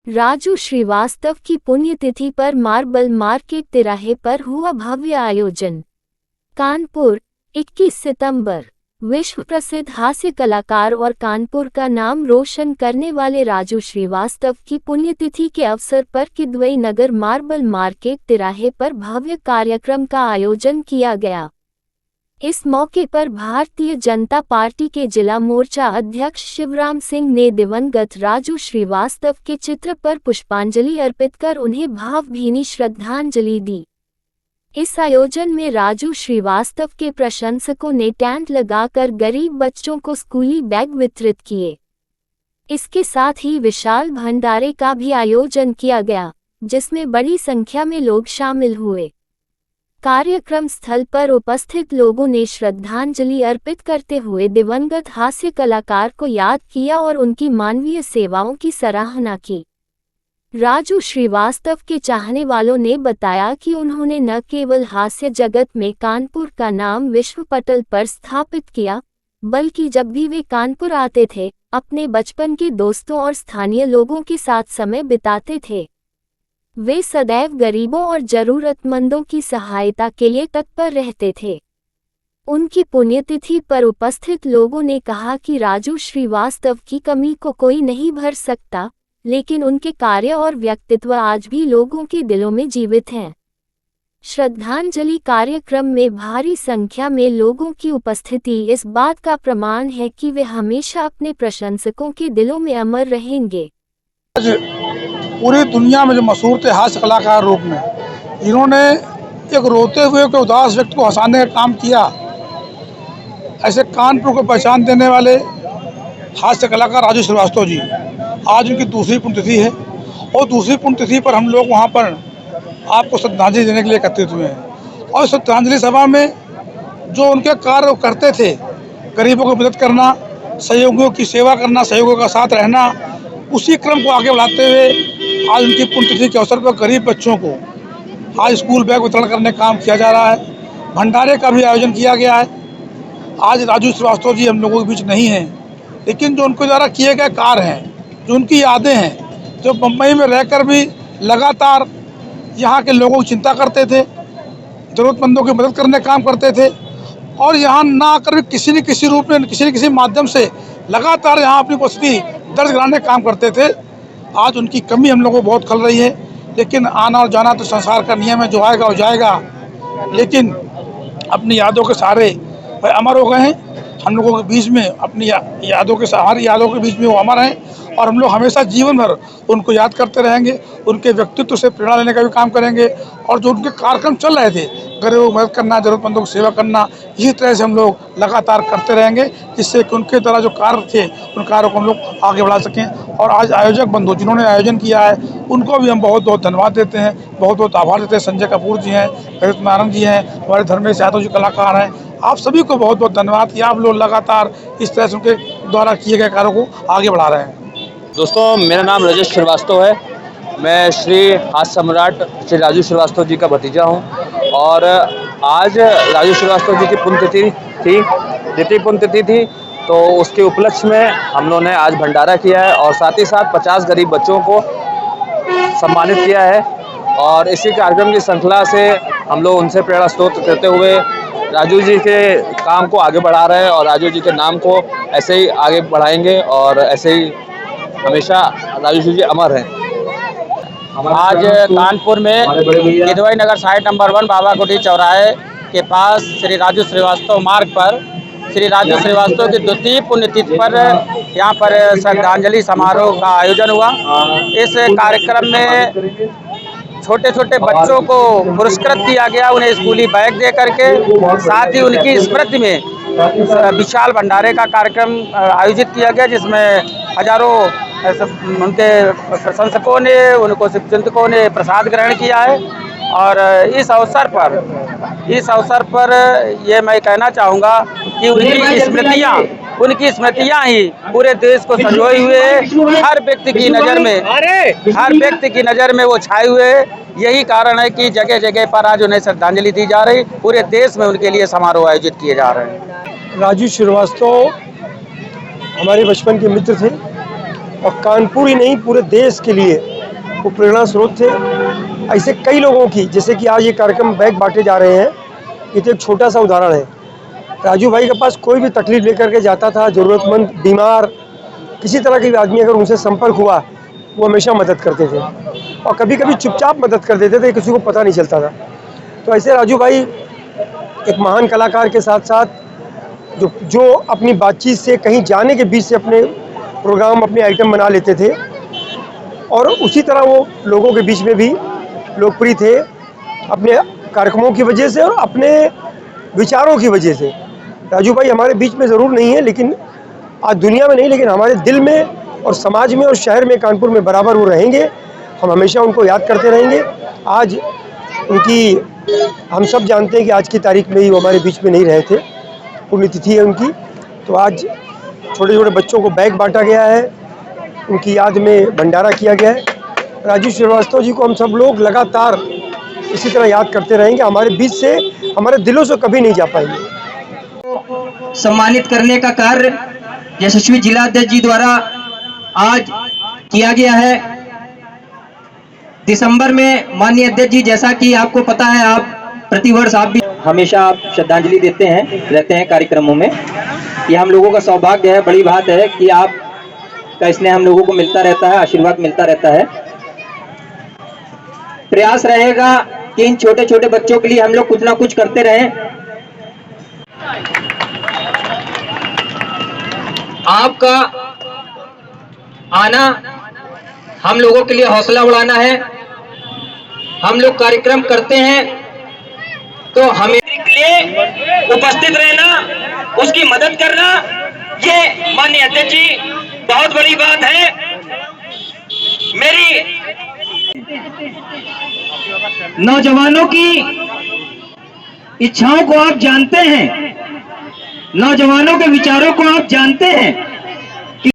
राजू श्रीवास्तव की पुण्यतिथि पर मार्बल मार्केट तिराहे पर हुआ भव्य आयोजन। कानपुर 21 सितंबर। विश्व प्रसिद्ध हास्य कलाकार और कानपुर का नाम रोशन करने वाले राजू श्रीवास्तव की पुण्यतिथि के अवसर पर किदवई नगर मार्बल मार्केट तिराहे पर भव्य कार्यक्रम का आयोजन किया गया। इस मौके पर भारतीय जनता पार्टी के जिला मोर्चा अध्यक्ष शिवराम सिंह ने दिवंगत राजू श्रीवास्तव के चित्र पर पुष्पांजलि अर्पित कर उन्हें भावभीनी श्रद्धांजलि दी। इस आयोजन में राजू श्रीवास्तव के प्रशंसकों ने टेंट लगाकर गरीब बच्चों को स्कूली बैग वितरित किए। इसके साथ ही विशाल भंडारे का भी आयोजन किया गया, जिसमें बड़ी संख्या में लोग शामिल हुए। कार्यक्रम स्थल पर उपस्थित लोगों ने श्रद्धांजलि अर्पित करते हुए दिवंगत हास्य कलाकार को याद किया और उनकी मानवीय सेवाओं की सराहना की। राजू श्रीवास्तव के चाहने वालों ने बताया कि उन्होंने न केवल हास्य जगत में कानपुर का नाम विश्व पटल पर स्थापित किया, बल्कि जब भी वे कानपुर आते थे, अपने बचपन के दोस्तों और स्थानीय लोगों के साथ समय बिताते थे। वे सदैव गरीबों और जरूरतमंदों की सहायता के लिए तत्पर रहते थे। उनकी पुण्यतिथि पर उपस्थित लोगों ने कहा कि राजू श्रीवास्तव की कमी को कोई नहीं भर सकता, लेकिन उनके कार्य और व्यक्तित्व आज भी लोगों के दिलों में जीवित हैं। श्रद्धांजलि कार्यक्रम में भारी संख्या में लोगों की उपस्थिति इस बात का प्रमाण है कि वे हमेशा अपने प्रशंसकों के दिलों में अमर रहेंगे। पूरी दुनिया में जो मशहूर थे हास्य कलाकार रूप में, जिन्होंने एक रोते हुए के उदास व्यक्ति को हंसाने का काम किया, ऐसे कानपुर को पहचान देने वाले हास्य कलाकार राजू श्रीवास्तव जी, आज उनकी दूसरी पुण्यतिथि है और दूसरी पुण्यतिथि पर हम लोग वहाँ पर आपको श्रद्धांजलि देने के लिए एकत्रित हुए हैं। और श्रद्धांजलि सभा में जो उनके कार्य करते थे, गरीबों की मदद करना, सहयोगियों की सेवा करना, सहयोगियों का साथ रहना, उसी क्रम को आगे बढ़ाते हुए आज उनकी पुण्यतिथि के अवसर पर गरीब बच्चों को आज स्कूल बैग वितरण करने का काम किया जा रहा है। भंडारे का भी आयोजन किया गया है। आज राजू श्रीवास्तव जी हम लोगों के बीच नहीं हैं, लेकिन जो उनके द्वारा किए गए कार्य हैं, जो उनकी यादें हैं, जो मुंबई में रहकर भी लगातार यहाँ के लोगों की चिंता करते थे, ज़रूरतमंदों की मदद करने का काम करते थे और यहाँ ना आकर भी किसी न किसी रूप में, किसी न किसी माध्यम से लगातार यहाँ अपनी उपस्थिति दर्ज कराने का काम करते थे। आज उनकी कमी हम लोगों को बहुत खल रही है, लेकिन आना और जाना तो संसार का नियम है, जो आएगा वो जाएगा। लेकिन अपनी यादों के सहारे वह अमर हो गए हैं। हम लोगों के बीच में अपनी यादों के सहारे, यादों के बीच में वो अमर हैं और हम लोग हमेशा जीवन भर उनको याद करते रहेंगे। उनके व्यक्तित्व से प्रेरणा लेने का भी काम करेंगे और जो उनके कार्यक्रम चल रहे थे, गरीबों की मदद करना, जरूरतमंदों की सेवा करना, इसी तरह से हम लोग लगातार करते रहेंगे, जिससे कि उनके द्वारा जो कार्य थे, उन कार्यों को हम लोग आगे बढ़ा सकें। और आज आयोजक बंधु जिन्होंने आयोजन किया है, उनको भी हम बहुत बहुत धन्यवाद देते हैं, बहुत बहुत आभार देते हैं। संजय कपूर जी हैं, ललित नारायण जी हैं, हमारे धर्मेश यादव जी कलाकार हैं। आप सभी को बहुत बहुत धन्यवाद कि आप लोग लगातार इस तरह से उनके द्वारा किए गए कार्यों को आगे बढ़ा रहे हैं। दोस्तों, मेरा नाम रजत श्रीवास्तव है। मैं श्री हास्य सम्राट श्री राजू श्रीवास्तव जी का भतीजा हूं और आज राजू श्रीवास्तव जी की पुण्यतिथि थी, द्वितीय पुण्यतिथि थी, तो उसके उपलक्ष्य में हम लोगों ने आज भंडारा किया है और साथ ही साथ 50 गरीब बच्चों को सम्मानित किया है। और इसी कार्यक्रम की श्रृंखला से हम लोग उनसे प्रेरणा स्रोत करते हुए राजू जी के काम को आगे बढ़ा रहे हैं और राजू जी के नाम को ऐसे ही आगे बढ़ाएंगे और ऐसे ही हमेशा राजू जी अमर हैं। आज कानपुर में किदवई नगर साइट नंबर 1 बाबा कोठी चौराहे के पास श्री राजू श्रीवास्तव मार्ग पर श्री राजू श्रीवास्तव की द्वितीय पुण्यतिथि पर यहाँ पर श्रद्धांजलि समारोह का आयोजन हुआ। इस कार्यक्रम में छोटे छोटे बच्चों को पुरस्कृत किया गया, उन्हें स्कूली बैग दे करके। साथ ही उनकी स्मृति में विशाल भंडारे का कार्यक्रम आयोजित किया गया, जिसमें हजारों उनके प्रशंसकों ने, उनको शुभचिंतकों ने प्रसाद ग्रहण किया है। और इस अवसर पर ये मैं कहना चाहूँगा कि उनकी स्मृतियाँ ही पूरे देश को संजोए हुए है। हर व्यक्ति की नज़र में वो छाए हुए है। यही कारण है कि जगह जगह पर आज उन्हें श्रद्धांजलि दी जा रही, पूरे देश में उनके लिए समारोह आयोजित किए जा रहे हैं। राजू श्रीवास्तव हमारे बचपन के मित्र थे और कानपुर ही नहीं, पूरे देश के लिए वो प्रेरणा स्रोत थे। ऐसे कई लोगों की, जैसे कि आज ये कार्यक्रम बैग बांटे जा रहे हैं, ये तो एक छोटा सा उदाहरण है। राजू भाई के पास कोई भी तकलीफ लेकर के जाता था, ज़रूरतमंद, बीमार, किसी तरह के भी आदमी अगर उनसे संपर्क हुआ, वो हमेशा मदद करते थे और कभी कभी चुपचाप मदद कर देते थे, किसी को पता नहीं चलता था। तो ऐसे राजू भाई एक महान कलाकार के साथ साथ जो अपनी बातचीत से कहीं जाने के बीच से अपने प्रोग्राम, अपने आइटम बना लेते थे और उसी तरह वो लोगों के बीच में भी लोकप्रिय थे अपने कार्यक्रमों की वजह से और अपने विचारों की वजह से। राजू भाई हमारे बीच में ज़रूर नहीं है, लेकिन आज दुनिया में नहीं, लेकिन हमारे दिल में और समाज में और शहर में, कानपुर में बराबर वो रहेंगे। हम हमेशा उनको याद करते रहेंगे। आज उनकी, हम सब जानते हैं कि आज की तारीख में ही वो हमारे बीच में नहीं रहे थे, पुण्यतिथि है उनकी। तो आज छोटे छोटे बच्चों को बैग बांटा गया है, उनकी याद में भंडारा किया गया है। राजू श्रीवास्तव जी को हम सब लोग लगातार इसी तरह याद करते रहेंगे। हमारे बीच से, हमारे दिलों से कभी नहीं जा पाएंगे। सम्मानित करने का कार्य यशस्वी जिला अध्यक्ष जी द्वारा आज किया गया है। दिसंबर में माननीय अध्यक्ष जी, जैसा कि आपको पता है, आप प्रतिवर्ष आप भी हमेशा आप श्रद्धांजलि देते हैं, रहते हैं कार्यक्रमों में। ये हम लोगों का सौभाग्य है, बड़ी बात है कि आप का स्नेह हम लोगों को मिलता रहता है, आशीर्वाद मिलता रहता है। प्रयास रहेगा कि इन छोटे छोटे बच्चों के लिए हम लोग कुछ ना कुछ करते रहें। आपका आना हम लोगों के लिए हौसला बढ़ाना है। हम लोग कार्यक्रम करते हैं तो हमें के लिए उपस्थित रहना, उसकी मदद करना, ये माननीय अध्यक्ष जी बहुत बड़ी बात है। मेरी नौजवानों की इच्छाओं को आप जानते हैं, नौजवानों के विचारों को आप जानते हैं।